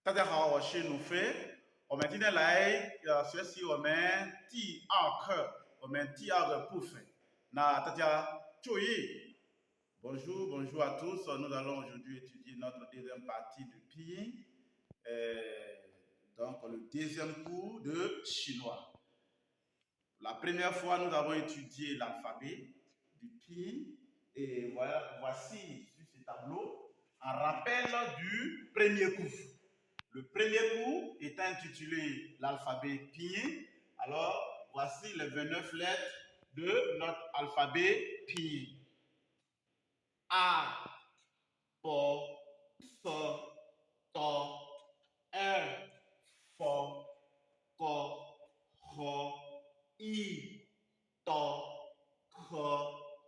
大家好，我是鲁飞。我们今天来学习我们第二课，我们第二个部分。那大家注意，bonjour, bonjour à tous. Nous allons aujourd'hui étudier notre deuxième partie de Pi. Donc le deuxième cours de chinois. La première fois, nous avons étudié l'alphabet du Pi. Et voilà, voici sur ce tableau un rappel du premier cours. Le premier cours est intitulé l'alphabet pinyin. Alors, voici les 29 lettres de notre alphabet pinyin. A, P, S, T, R, F, K, H, I, T, K,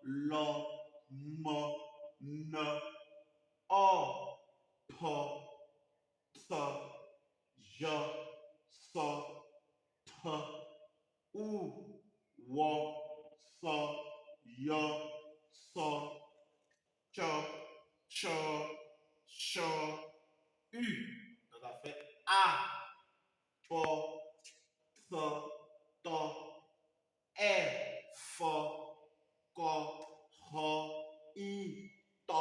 L, M, N, O, P, T, J, S, T, U, W, S, Y, S, Ch, Ch, Ch, U. Donc ça fait A, P, S, T, R, F, K, H, I, T,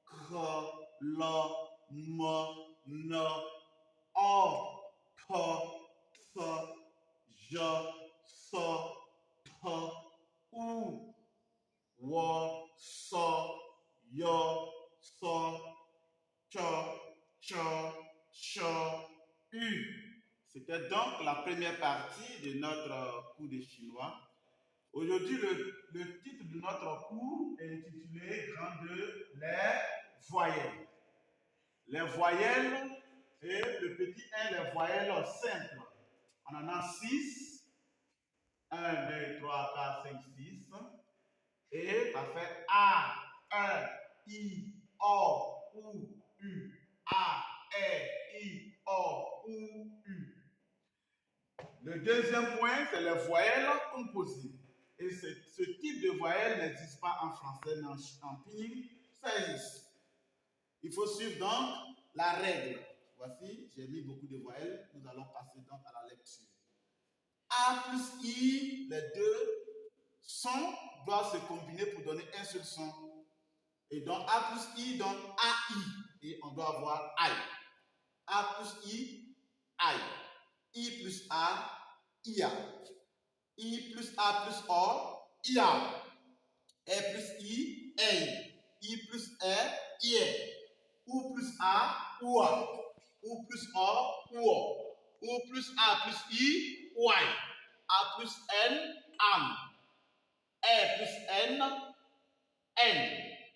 K, L, M, N, O, P, S, J, S, T, U, W, S, Y, S, Ch, Ch, Ch, U. C'était donc la première partie de notre cours de chinois. Aujourd'hui, le titre de notre cours est intitulé Grand 2, les voyelles. Les voyelles et le petit 1, les voyelles simples. On en a 6. 1, 2, 3, 4, 5, 6. Et ça fait A, E, I, O, U, U. A, E, I, O, U, U. Le deuxième point, c'est les voyelles composées. Et ce type de voyelle n'existe pas en français, mais en pinyin, ça existe. Il faut suivre donc la règle. Voici, j'ai mis beaucoup de voyelles. Nous allons passer donc à la lecture. A plus I, les deux sons doivent se combiner pour donner un seul son. Et donc A plus I donne AI. Et on doit avoir I. A plus I, I. I plus A, IA. I plus A plus O, IA. E plus I, EI. I plus E, IE. U plus A, UA. U plus O, UO. U plus A plus I, Y. A plus N, AN. E plus N, N.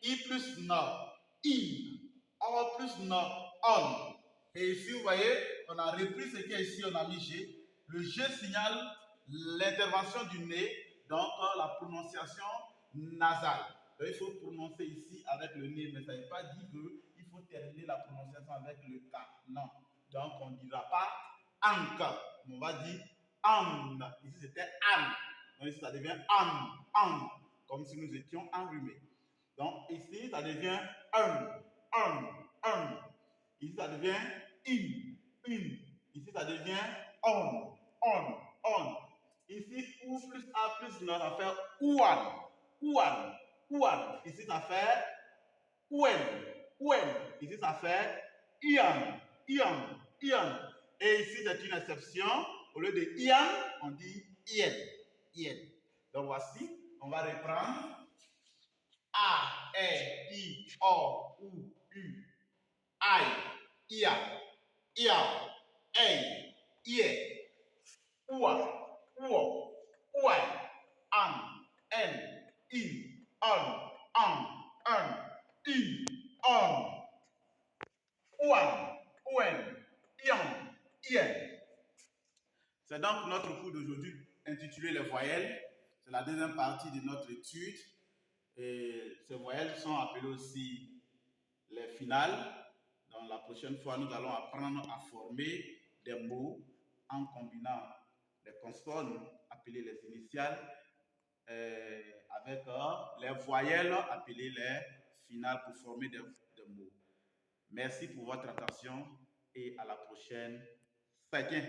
I plus N, IN. O plus N, ON. Et ici, vous voyez, on a repris ce qui est ici, on a mis G. Le G signale l'intervention du nez, donc la prononciation nasale. Donc, il faut prononcer ici avec le nez, mais ça ne veut pas dire qu'il faut terminer la prononciation avec le K. Non. Donc, on ne dira pas Ank. On va dire An. Ici, c'était An. Donc, ici, ça devient An. Comme si nous étions enrhumés. Donc, ici, ça devient Un. Ici, ça devient In. Ici, ça devient On. Ici, U plus A plus N, ça fait Ouan. Ici, ça fait Ouen. Ici, ça fait Ian. Et ici, c'est une exception. Au lieu de Ian, on dit Ien. Donc, voici, on va reprendre. A, E, I, O, U, U. I, Ia, Ei, Ie, Ua, Uo, Uai, An, En, In, In, Uan, Uen, Ien. C'est donc notre cours d'aujourd'hui intitulé Les voyelles. C'est la deuxième partie de notre étude. Et ces voyelles sont appelées aussi les finales. Donc la prochaine fois, nous allons apprendre à former des mots en combinant les consonnes appelées les initiales avec les voyelles appelées les finales pour former des mots. Merci pour votre attention. et à la prochaine. C'est bien.